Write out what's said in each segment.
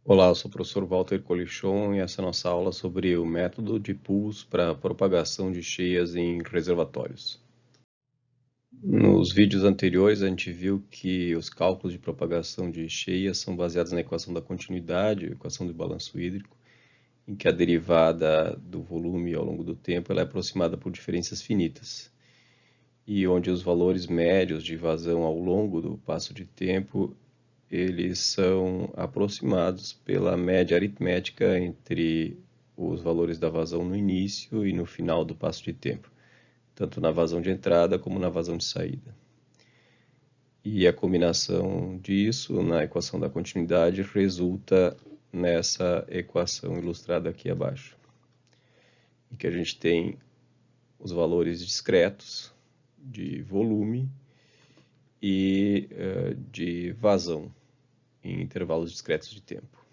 Olá, eu sou o professor Walter Colichon e essa é a nossa aula sobre o método de pools para propagação de cheias em reservatórios. Nos vídeos anteriores a gente viu que os cálculos de propagação de cheias são baseados na equação da continuidade, equação do balanço hídrico, em que a derivada do volume ao longo do tempo ela é aproximada por diferenças finitas, e onde os valores médios de vazão ao longo do passo de tempo eles são aproximados pela média aritmética entre os valores da vazão no início e no final do passo de tempo, tanto na vazão de entrada como na vazão de saída. E a combinação disso na equação da continuidade resulta nessa equação ilustrada aqui abaixo, em que a gente tem os valores discretos de volume e de vazão em intervalos discretos de tempo.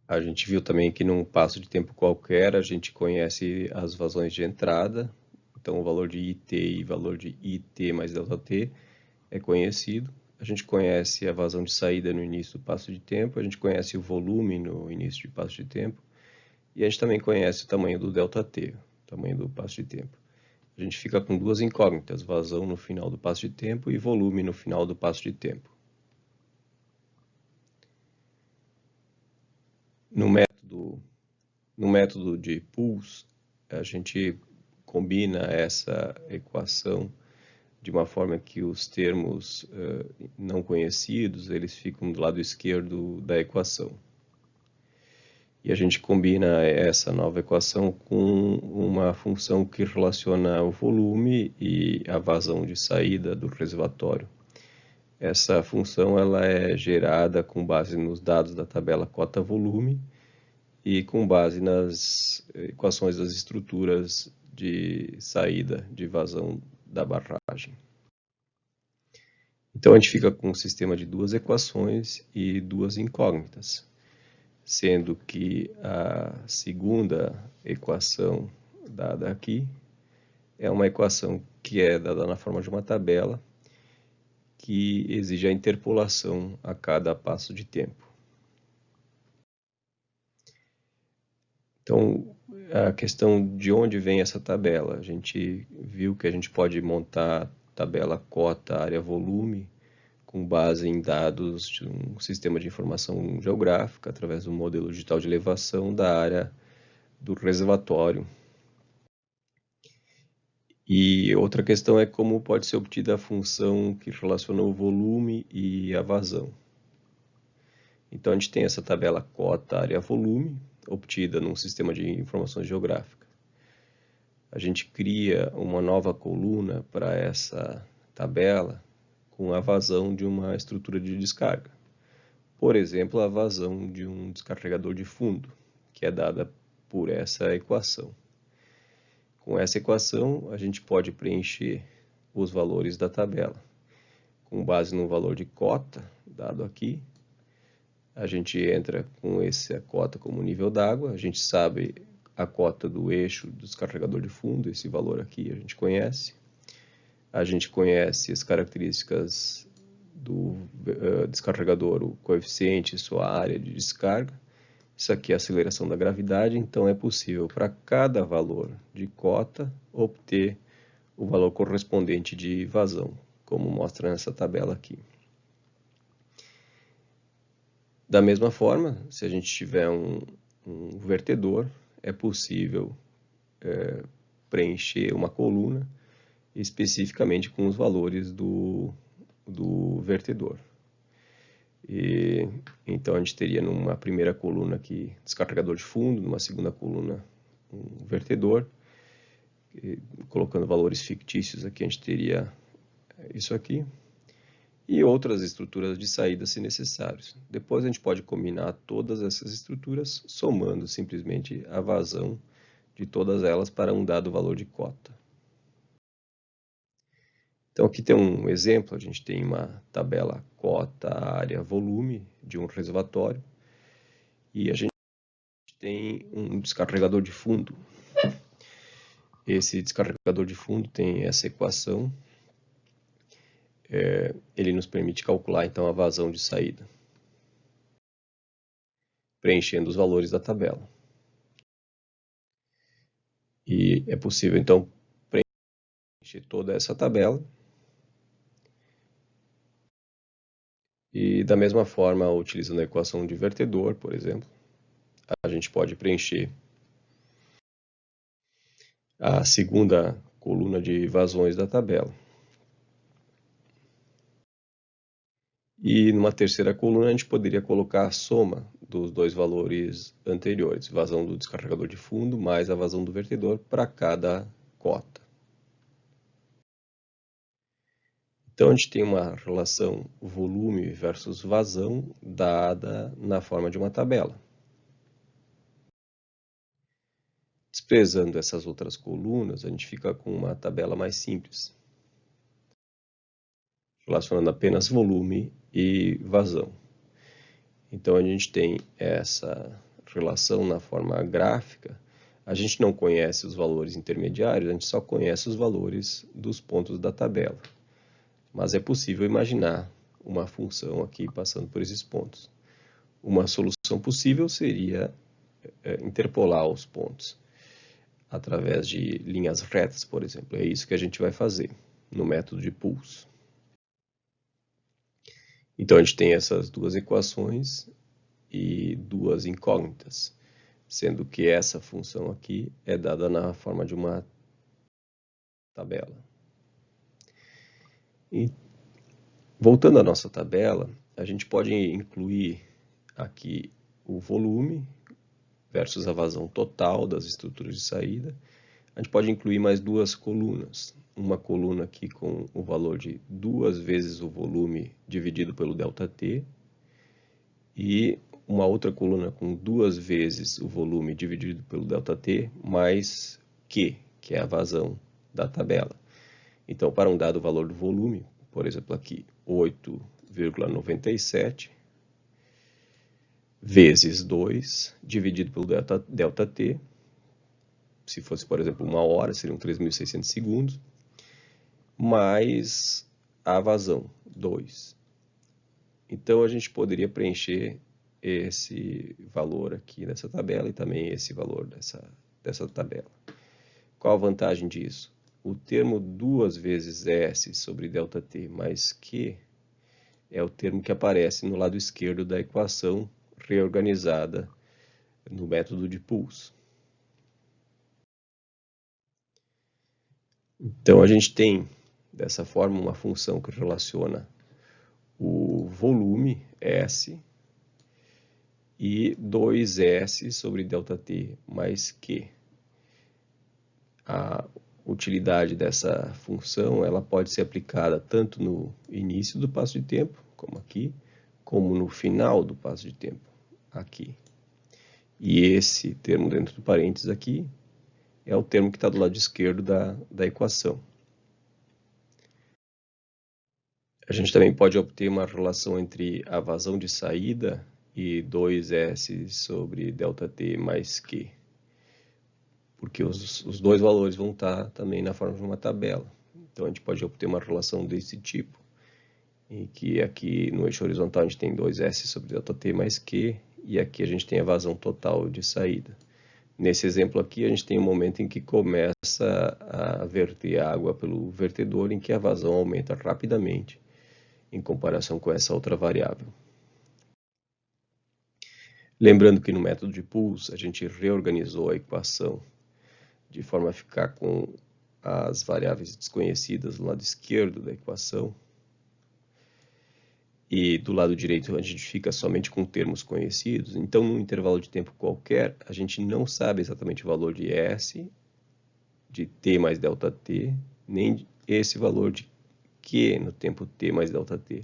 A gente viu também que num passo de tempo qualquer a gente conhece as vazões de entrada, então o valor de IT e valor de IT mais ΔT é conhecido. A gente conhece a vazão de saída no início do passo de tempo, a gente conhece o volume no início de passo de tempo e a gente também conhece o tamanho do ΔT, o tamanho do passo de tempo. A gente fica com duas incógnitas, vazão no final do passo de tempo e volume no final do passo de tempo. No método de pools, a gente combina essa equação de uma forma que os termos não conhecidos eles ficam do lado esquerdo da equação. E a gente combina essa nova equação com uma função que relaciona o volume e a vazão de saída do reservatório. Essa função ela é gerada com base nos dados da tabela cota-volume e com base nas equações das estruturas de saída de vazão da barragem. Então a gente fica com um sistema de duas equações e duas incógnitas, sendo que a segunda equação dada aqui é uma equação que é dada na forma de uma tabela que exige a interpolação a cada passo de tempo. Então, a questão de onde vem essa tabela, a gente viu que a gente pode montar tabela cota, área, volume, com base em dados de um sistema de informação geográfica, através do modelo digital de elevação da área do reservatório. E outra questão é como pode ser obtida a função que relaciona o volume e a vazão. Então, a gente tem essa tabela cota, área, volume, obtida num sistema de informações geográficas. A gente cria uma nova coluna para essa tabela com a vazão de uma estrutura de descarga. Por exemplo, a vazão de um descarregador de fundo, que é dada por essa equação. Com essa equação, a gente pode preencher os valores da tabela. Com base no valor de cota, dado aqui, a gente entra com essa cota como nível d'água, a gente sabe a cota do eixo do descarregador de fundo, esse valor aqui a gente conhece. A gente conhece as características do descarregador, o coeficiente, sua área de descarga. Isso aqui é a aceleração da gravidade, então é possível para cada valor de cota obter o valor correspondente de vazão, como mostra nessa tabela aqui. Da mesma forma, se a gente tiver um vertedor, é possível preencher uma coluna especificamente com os valores do vertedor. Então a gente teria numa primeira coluna aqui descarregador de fundo, numa segunda coluna um vertedor, colocando valores fictícios aqui a gente teria isso aqui, e outras estruturas de saída se necessários. Depois a gente pode combinar todas essas estruturas somando simplesmente a vazão de todas elas para um dado valor de cota. Então aqui tem um exemplo, a gente tem uma tabela cota, área, volume de um reservatório e a gente tem um descarregador de fundo. Esse descarregador de fundo tem essa equação, ele nos permite calcular então a vazão de saída. preenchendo os valores da tabela. E é possível, então, preencher toda essa tabela. E da mesma forma, utilizando a equação de vertedor, por exemplo, a gente pode preencher a segunda coluna de vazões da tabela. E numa terceira coluna a gente poderia colocar a soma dos dois valores anteriores, vazão do descarregador de fundo mais a vazão do vertedor para cada cota. Então a gente tem uma relação volume versus vazão dada na forma de uma tabela. Desprezando essas outras colunas, a gente fica com uma tabela mais simples, relacionando apenas volume e vazão. Então a gente tem essa relação na forma gráfica. A gente não conhece os valores intermediários, a gente só conhece os valores dos pontos da tabela. Mas é possível imaginar uma função aqui passando por esses pontos. Uma solução possível seria interpolar os pontos através de linhas retas, por exemplo. É isso que a gente vai fazer no método de Puls. Então, a gente tem essas duas equações e duas incógnitas, sendo que essa função aqui é dada na forma de uma tabela. E, voltando à nossa tabela, a gente pode incluir aqui o volume versus a vazão total das estruturas de saída. A gente pode incluir mais duas colunas. Uma coluna aqui com o valor de 2 vezes o volume dividido pelo ΔT e uma outra coluna com 2 vezes o volume dividido pelo ΔT mais Q, que é a vazão da tabela. Então, para um dado valor do volume, por exemplo aqui, 8,97 vezes 2 dividido pelo ΔT, se fosse, por exemplo, 1 hora, seriam 3.600 segundos, mais a vazão, 2. Então, a gente poderia preencher esse valor aqui nessa tabela e também esse valor dessa tabela. Qual a vantagem disso? O termo 2 vezes S sobre ΔT mais Q é o termo que aparece no lado esquerdo da equação reorganizada no método de Puls. Então, a gente tem, dessa forma, uma função que relaciona o volume, S, e 2S sobre ΔT mais Q. A utilidade dessa função ela pode ser aplicada tanto no início do passo de tempo, como aqui, como no final do passo de tempo, aqui. E esse termo dentro do parênteses aqui é o termo que está do lado esquerdo da equação. A gente também pode obter uma relação entre a vazão de saída e 2S sobre ΔT mais Q, porque os dois valores vão estar também na forma de uma tabela. Então, a gente pode obter uma relação desse tipo, em que aqui no eixo horizontal a gente tem 2S sobre ΔT mais Q, e aqui a gente tem a vazão total de saída. Nesse exemplo aqui, a gente tem um momento em que começa a verter água pelo vertedor, em que a vazão aumenta rapidamente em comparação com essa outra variável. Lembrando que no método de Puls, a gente reorganizou a equação de forma a ficar com as variáveis desconhecidas do lado esquerdo da equação. E do lado direito a gente fica somente com termos conhecidos. Então, num intervalo de tempo qualquer, a gente não sabe exatamente o valor de S, de T mais ΔT, nem esse valor de Q no tempo T mais ΔT.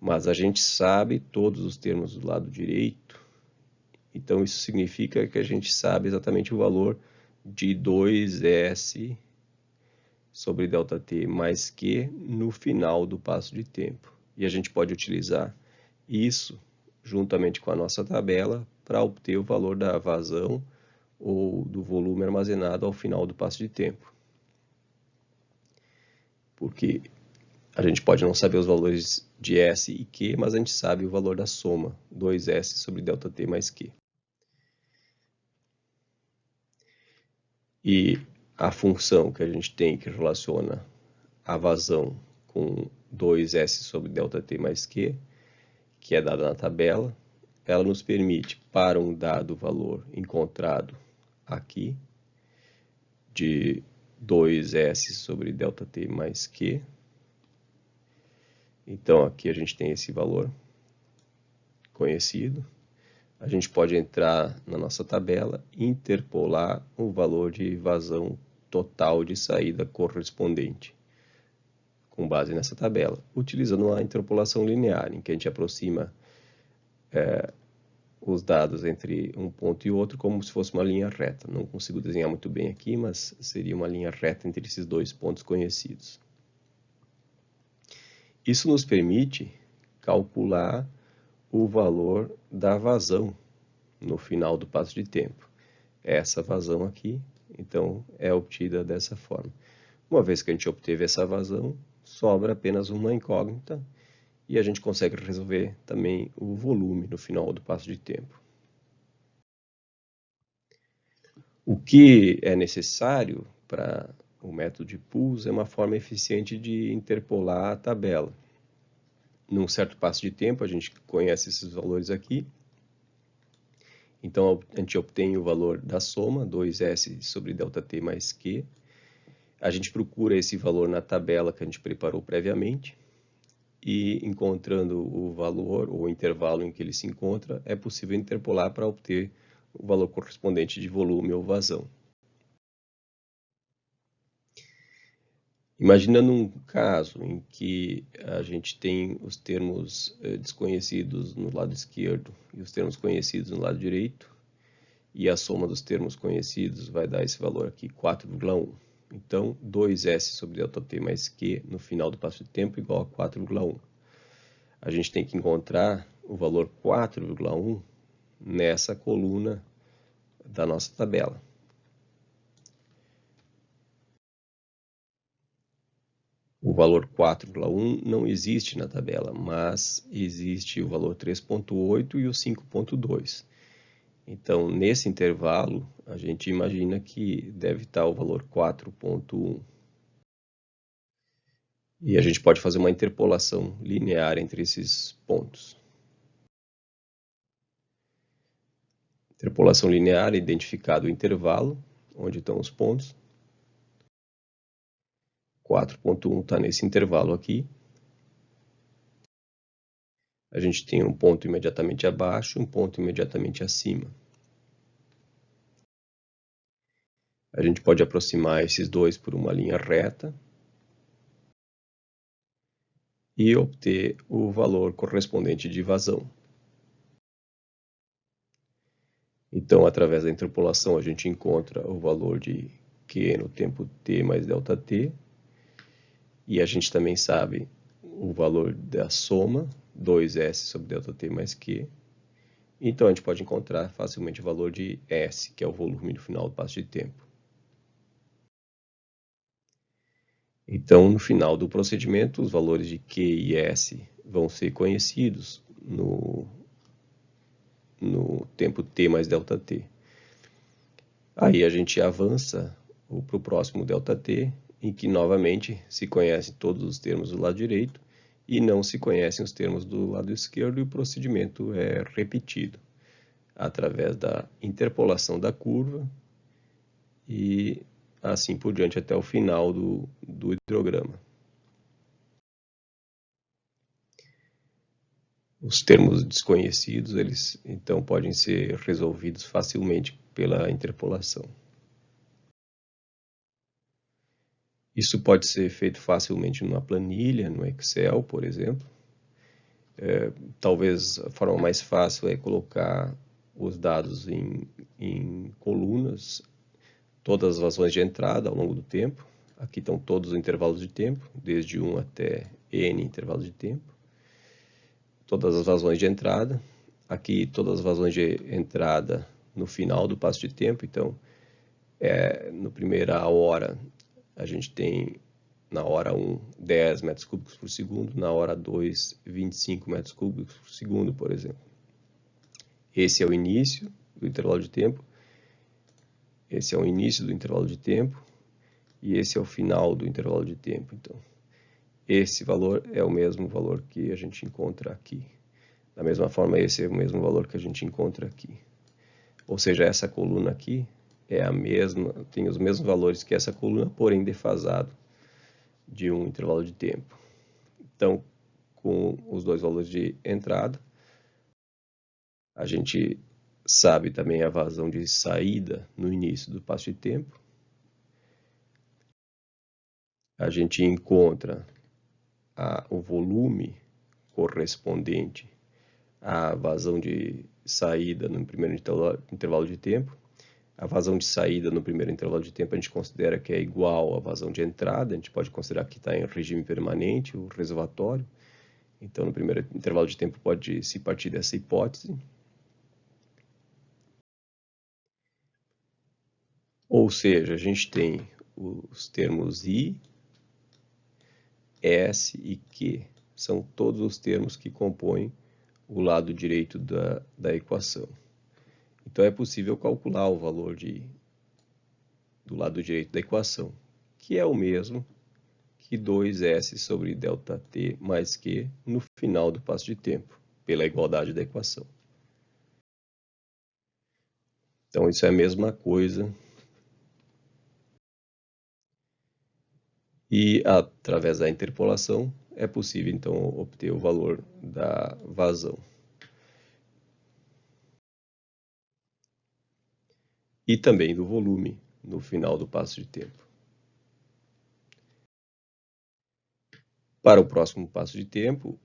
Mas a gente sabe todos os termos do lado direito. Então, isso significa que a gente sabe exatamente o valor de 2S sobre ΔT mais Q no final do passo de tempo. E a gente pode utilizar isso juntamente com a nossa tabela para obter o valor da vazão ou do volume armazenado ao final do passo de tempo. Porque A gente pode não saber os valores de S e Q, mas a gente sabe o valor da soma, 2S sobre ΔT mais Q. E a função que a gente tem que relaciona a vazão com 2S sobre ΔT mais Q, que é dada na tabela, ela nos permite, para um dado valor encontrado aqui, de 2S sobre ΔT mais Q. Então, aqui a gente tem esse valor conhecido. A gente pode entrar na nossa tabela e interpolar o valor de vazão total de saída correspondente, com base nessa tabela, utilizando uma interpolação linear, em que a gente aproxima os dados entre um ponto e outro como se fosse uma linha reta. Não consigo desenhar muito bem aqui, mas seria uma linha reta entre esses dois pontos conhecidos. Isso nos permite calcular o valor da vazão no final do passo de tempo. Essa vazão aqui, então, é obtida dessa forma. Uma vez que a gente obteve essa vazão, sobra apenas uma incógnita e a gente consegue resolver também o volume no final do passo de tempo. O que é necessário para o método de Puls é uma forma eficiente de interpolar a tabela. Num certo passo de tempo, a gente conhece esses valores aqui. Então, a gente obtém o valor da soma, 2S sobre ΔT mais Q. A gente procura esse valor na tabela que a gente preparou previamente. E, encontrando o valor, ou o intervalo em que ele se encontra, é possível interpolar para obter o valor correspondente de volume ou vazão. Imaginando um caso em que a gente tem os termos desconhecidos no lado esquerdo e os termos conhecidos no lado direito, e a soma dos termos conhecidos vai dar esse valor aqui, 4,1. Então, 2S sobre ΔT mais Q no final do passo de tempo igual a 4,1. A gente tem que encontrar o valor 4,1 nessa coluna da nossa tabela. O valor 4,1 não existe na tabela, mas existe o valor 3,8 e o 5,2. Então, nesse intervalo, a gente imagina que deve estar o valor 4,1. E a gente pode fazer uma interpolação linear entre esses pontos. Interpolação linear, identificado o intervalo, onde estão os pontos. 4,1 está nesse intervalo aqui. A gente tem um ponto imediatamente abaixo e um ponto imediatamente acima. A gente pode aproximar esses dois por uma linha reta e obter o valor correspondente de vazão. Então, através da interpolação, a gente encontra o valor de Q no tempo t mais ΔT. E a gente também sabe o valor da soma, 2S sobre ΔT mais Q. Então, a gente pode encontrar facilmente o valor de S, que é o volume no final do passo de tempo. Então, no final do procedimento, os valores de Q e S vão ser conhecidos no tempo t mais ΔT. Aí a gente avança para o próximo ΔT, em que novamente se conhecem todos os termos do lado direito e não se conhecem os termos do lado esquerdo, e o procedimento é repetido através da interpolação da curva e assim por diante até o final do hidrograma. Os termos desconhecidos, eles então podem ser resolvidos facilmente pela interpolação. Isso pode ser feito facilmente numa planilha, no Excel, por exemplo. Talvez a forma mais fácil é colocar os dados em colunas, todas as vazões de entrada ao longo do tempo. Aqui estão todos os intervalos de tempo, desde 1 até n intervalos de tempo. Todas as vazões de entrada. Aqui todas as vazões de entrada no final do passo de tempo. Então, no primeira hora, a gente tem na hora 1, 10 metros cúbicos por segundo, na hora 2, 25 metros cúbicos por segundo, por exemplo. Esse é o início do intervalo de tempo, esse é o início do intervalo de tempo, e esse é o final do intervalo de tempo. Então, esse valor é o mesmo valor que a gente encontra aqui. Da mesma forma, esse é o mesmo valor que a gente encontra aqui. Ou seja, essa coluna aqui é a mesma, tem os mesmos valores que essa coluna, porém defasado de um intervalo de tempo. Então, com os dois valores de entrada, a gente sabe também a vazão de saída no início do passo de tempo. A gente encontra o volume correspondente à vazão de saída no primeiro intervalo de tempo. A vazão de saída no primeiro intervalo de tempo a gente considera que é igual à vazão de entrada, a gente pode considerar que está em regime permanente, o reservatório. Então, no primeiro intervalo de tempo pode-se partir dessa hipótese. Ou seja, a gente tem os termos I, S e Q. São todos os termos que compõem o lado direito da equação. Então, é possível calcular o valor do lado direito da equação, que é o mesmo que 2S sobre ΔT mais Q no final do passo de tempo, pela igualdade da equação. Então, isso é a mesma coisa. E, através da interpolação, é possível, então, obter o valor da vazão. E também do volume no final do passo de tempo. Para o próximo passo de tempo,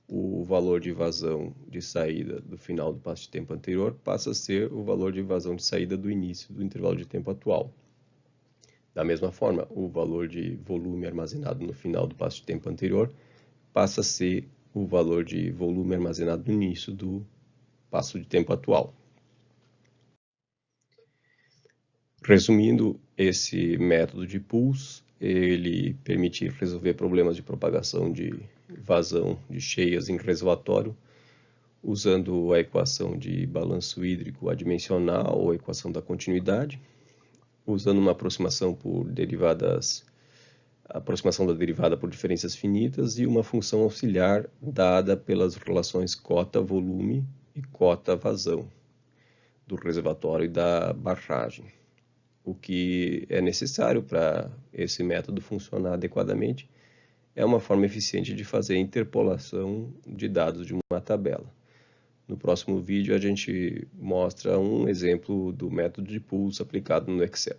o valor de vazão de saída do final do passo de tempo anterior passa a ser o valor de vazão de saída do início do intervalo de tempo atual. Da mesma forma, o valor de volume armazenado no final do passo de tempo anterior passa a ser o valor de volume armazenado no início do passo de tempo atual. Resumindo, esse método de Puls, ele permite resolver problemas de propagação de vazão de cheias em reservatório, usando a equação de balanço hídrico adimensional ou a equação da continuidade, usando uma aproximação aproximação da derivada por diferenças finitas e uma função auxiliar dada pelas relações cota-volume e cota-vazão do reservatório e da barragem. O que é necessário para esse método funcionar adequadamente é uma forma eficiente de fazer a interpolação de dados de uma tabela. No próximo vídeo a gente mostra um exemplo do método de Puls aplicado no Excel.